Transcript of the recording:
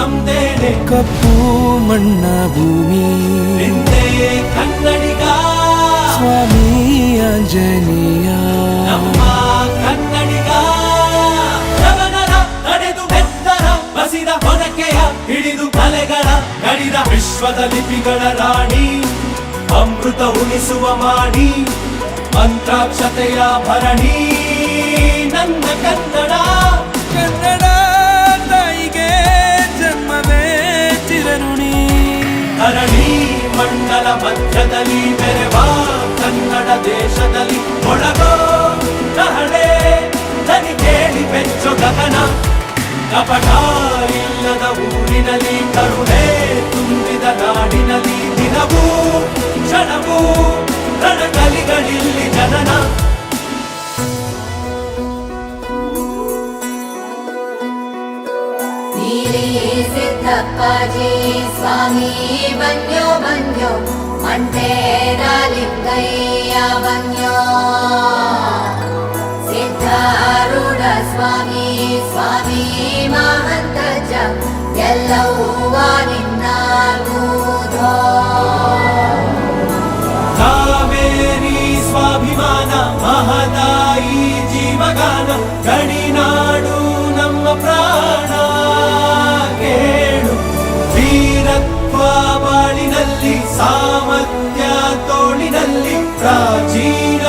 ನಮ್ದೇನೆ ಕಪ್ಪು ಮಣ್ಣ ಭೂಮಿ ನಿಂದೇ ಕನ್ನಡಿಗ ಸ್ವಾಮಿ ಆಂಜನೇಯ ನಮ್ಮ ಕನ್ನಡಿಗ ಜಗನರ ನಡೆದು ಬೆತ್ತರ ಬಸಿದ ಹೊನಕೆಯ ಹಿಡಿದು ಕಲೆಗಳ ಗಡಿದ ವಿಶ್ವದ ಲಿಪಿಗಳ ರಾಣಿ ಅಮೃತ ಉಣಿಸುವ ಮಾಡಿ ಮಂತ್ರಾಕ್ಷತೆಯ ಭರಣಿ ನನ್ನ ಕನ್ನಡ ಕನ್ನಡ ತಾಯಿಗೆ ಜನ್ಮವೇ ಚಿರಋಣಿ ಧರಣಿ ಮಂಡಲ ಮಧ್ಯದಲ್ಲಿ ಬೆರೆವ ಕನ್ನಡ ದೇಶದಲ್ಲಿ ಒಳಗೋ ನಹಳೆ ದನಿ ಕೇಳಿ ಬೆಚ್ಚು ಗಗನ ಕಪಟ ಇಲ್ಲದ ಊರಿನಲ್ಲಿ ಕರುಣೆ ತುಂಬಿದ ನಾಡಿನಲ್ಲಿ ದಿನವೂ ಕ್ಷಣವೂ ರಣಕಲಿಗಳಿಲ್ಲಿ ಜನನ ಸಿದ್ದಪ್ಪಾಜಿ ಸ್ವಾಮಿ ಬನ್ಯೋ ಬನ್ಯೋ ಮಂಟೇರ ಲಿಂಗಯ್ಯ ಬನ್ಯೋ ಸಿದ್ಧಾರೂಢ ಸ್ವಾಮಿ ಸ್ವಾಮಿ ಮಹಂತಜ್ಜ ಎಲ್ಲವೂ ನಿನ್ನಾಗುವುದೋ ಕಾವೇರಿ ಸ್ವಾಭಿಮಾನ ಮಹದಾಯಿ ಜೀವಗಾನ ಗಡಿನಾಡು ನಮ್ಮ ಪ್ರಾಣ ಕೇಳು ವೀರತ್ವ ಬಾಳಿನಲ್ಲಿ ಸಾಮರ್ಥ್ಯ ತೋಳಿನಲ್ಲಿ ಪ್ರಾಚೀನ